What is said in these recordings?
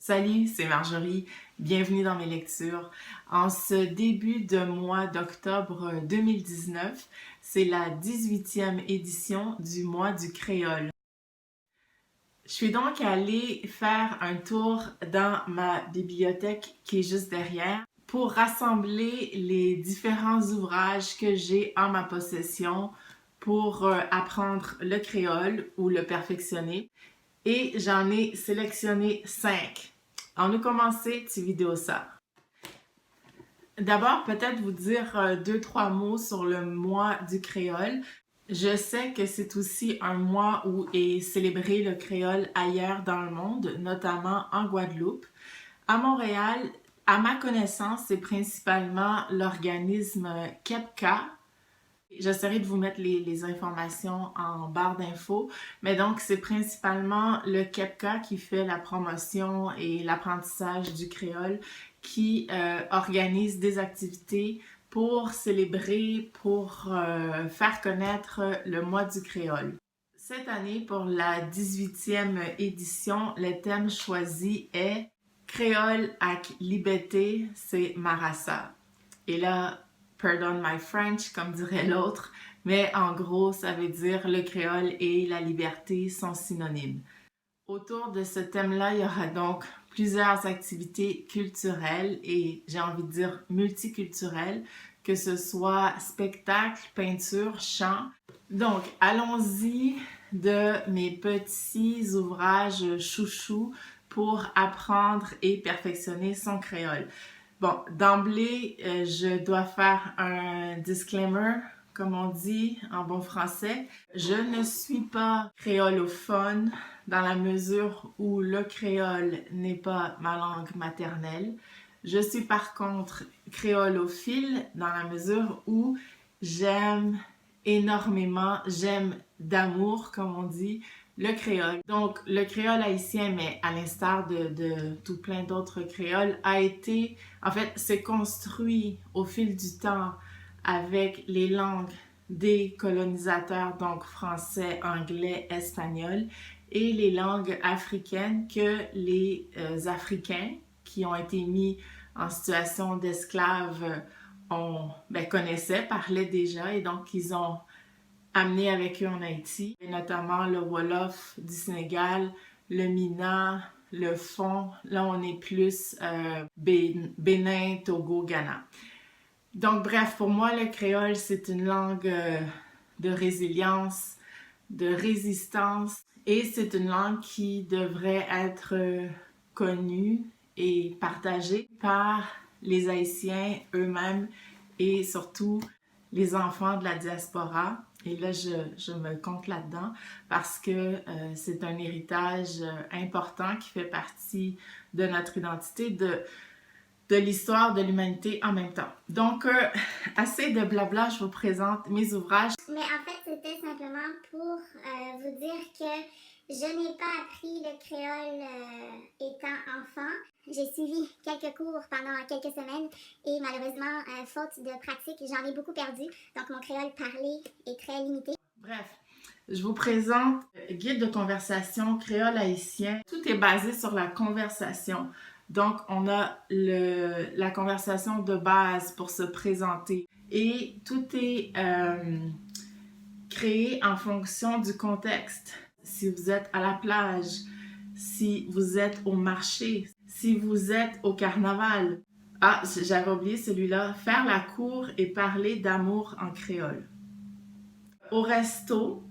Salut, c'est Marjorie. Bienvenue dans mes lectures. En ce début de mois d'octobre 2019, c'est la 18e édition du mois du créole. Je suis donc allée faire un tour dans ma bibliothèque qui est juste derrière pour rassembler les différents ouvrages que j'ai en ma possession pour apprendre le créole ou le perfectionner. Et j'en ai sélectionné 5. On a commencé cette vidéo ça. D'abord, peut-être vous dire deux, trois mots sur le mois du créole. Je sais que c'est aussi un mois où est célébré le créole ailleurs dans le monde, notamment en Guadeloupe. À Montréal, à ma connaissance, c'est principalement l'organisme KEPCA. J'essaierai de vous mettre les informations en barre d'infos, mais donc c'est principalement le KEPCA qui fait la promotion et l'apprentissage du créole, qui organise des activités pour célébrer, pour faire connaître le mois du créole. Cette année, pour la 18e édition, le thème choisi est Créole ak liberté, c'est Marassa. Et là, pardon my French, comme dirait l'autre, mais en gros, ça veut dire le créole et la liberté sont synonymes. Autour de ce thème-là, il y aura donc plusieurs activités culturelles et j'ai envie de dire multiculturelles, que ce soit spectacle, peinture, chant. Donc, allons-y de mes petits ouvrages chouchous pour apprendre et perfectionner son créole. Bon, d'emblée, je dois faire un disclaimer, comme on dit en bon français. Je ne suis pas créolophone dans la mesure où le créole n'est pas ma langue maternelle. Je suis par contre créolophile dans la mesure où j'aime énormément, j'aime d'amour, comme on dit, le créole. Donc, le créole haïtien, mais à l'instar de tout plein d'autres créoles, s'est construit au fil du temps avec les langues des colonisateurs, donc français, anglais, espagnol, et les langues africaines que les Africains qui ont été mis en situation d'esclave connaissaient, parlaient déjà, et donc ils ont amené avec eux en Haïti, et notamment le Wolof du Sénégal, le Mina, le Fon. Là, on est plus Bénin, Togo, Ghana. Donc, bref, pour moi, le créole, c'est une langue de résilience, de résistance, et c'est une langue qui devrait être connue et partagée par les Haïtiens eux-mêmes et surtout les enfants de la diaspora. Et là, je me compte là-dedans parce que c'est un héritage important qui fait partie de notre identité, de l'histoire de l'humanité en même temps. Donc, assez de blabla, je vous présente mes ouvrages. Mais en fait, c'était simplement pour vous dire que je n'ai pas appris le créole étant enfant. J'ai suivi quelques cours pendant quelques semaines et malheureusement, faute de pratique, j'en ai beaucoup perdu. Donc, mon créole parlé est très limité. Bref, je vous présente Guide de conversation créole haïtien. Tout est basé sur la conversation. Donc, on a la conversation de base pour se présenter. Et tout est créé en fonction du contexte. Si vous êtes à la plage, si vous êtes au marché, si vous êtes au carnaval. Ah, j'avais oublié celui-là. Faire la cour et parler d'amour en créole. Au resto,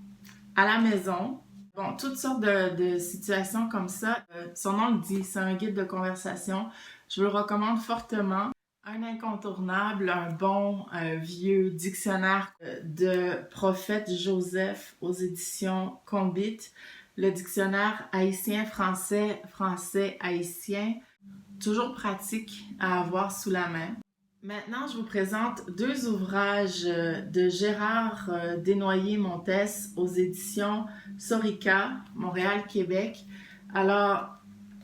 à la maison, bon, toutes sortes de situations comme ça. Son nom le dit, c'est un guide de conversation. Je vous le recommande fortement. Un incontournable, un bon vieux dictionnaire de Prophète Joseph aux éditions Combit. Le dictionnaire haïtien-français, français-haïtien. Toujours pratique à avoir sous la main. Maintenant, je vous présente deux ouvrages de Gérard Desnoyers-Montes aux éditions Sorica, Montréal, Québec. Alors,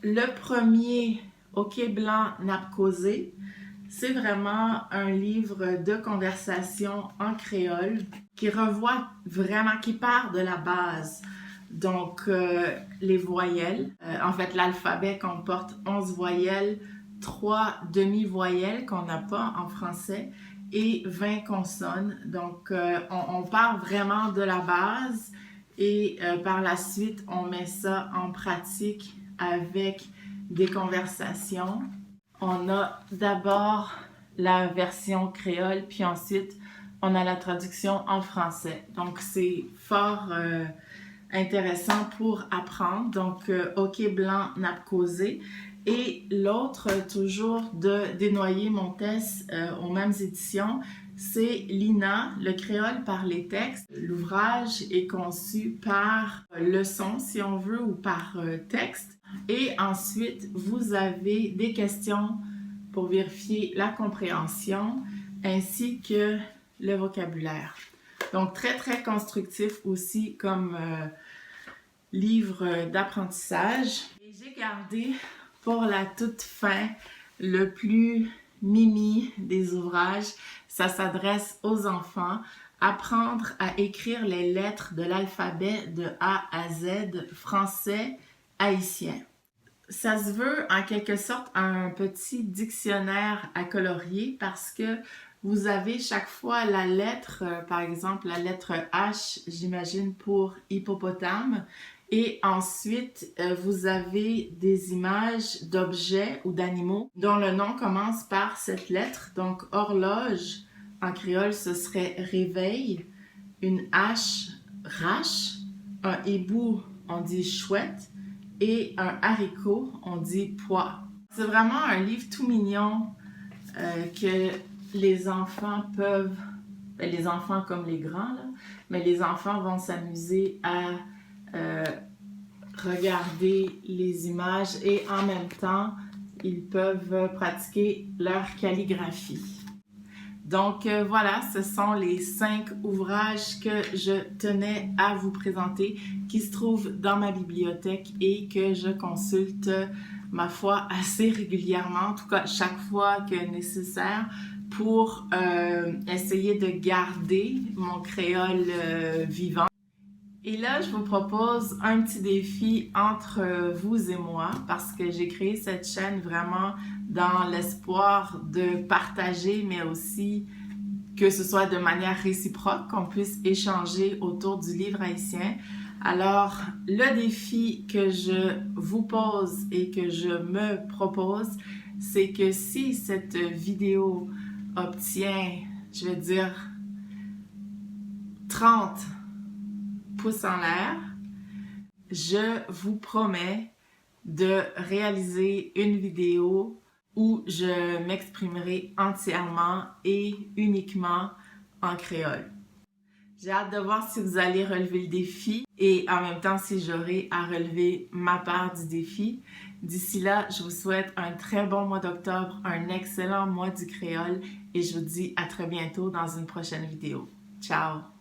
le premier, OK Blanc n'a causé, c'est vraiment un livre de conversation en créole qui revoit vraiment, qui part de la base. Donc, les voyelles. En fait, l'alphabet comporte 11 voyelles, 3 demi-voyelles qu'on n'a pas en français et 20 consonnes. Donc, on part vraiment de la base et par la suite, on met ça en pratique avec des conversations. On a d'abord la version créole, puis ensuite, on a la traduction en français. Donc, c'est fort intéressant pour apprendre. Donc, OK blanc, nappe causée. Et l'autre, toujours de Desnoyers Montes aux mêmes éditions, c'est Lina, le créole par les textes. L'ouvrage est conçu par leçon, si on veut, ou par texte. Et ensuite, vous avez des questions pour vérifier la compréhension ainsi que le vocabulaire. Donc, très, très constructif aussi comme livre d'apprentissage. Et j'ai gardé pour la toute fin le plus mimi des ouvrages. Ça s'adresse aux enfants. Apprendre à écrire les lettres de l'alphabet de A à Z, français, haïtien. Ça se veut en quelque sorte un petit dictionnaire à colorier parce que vous avez chaque fois la lettre, par exemple la lettre H, j'imagine pour hippopotame, et ensuite vous avez des images d'objets ou d'animaux dont le nom commence par cette lettre. Donc horloge, en créole ce serait réveil, une hache, rache, un hibou, on dit chouette, et un haricot, on dit pois. C'est vraiment un livre tout mignon que les enfants peuvent, les enfants comme les grands, là, mais les enfants vont s'amuser à regarder les images et en même temps, ils peuvent pratiquer leur calligraphie. Donc voilà, ce sont les 5 ouvrages que je tenais à vous présenter qui se trouvent dans ma bibliothèque et que je consulte, ma foi, assez régulièrement, en tout cas chaque fois que nécessaire, pour essayer de garder mon créole vivant. Et là, je vous propose un petit défi entre vous et moi parce que j'ai créé cette chaîne vraiment dans l'espoir de partager, mais aussi que ce soit de manière réciproque, qu'on puisse échanger autour du livre haïtien. Alors, le défi que je vous pose et que je me propose, c'est que si cette vidéo obtient, je vais dire, 30 pouces en l'air, je vous promets de réaliser une vidéo où je m'exprimerai entièrement et uniquement en créole. J'ai hâte de voir si vous allez relever le défi et en même temps si j'aurai à relever ma part du défi. D'ici là, je vous souhaite un très bon mois d'octobre, un excellent mois du créole et je vous dis à très bientôt dans une prochaine vidéo. Ciao!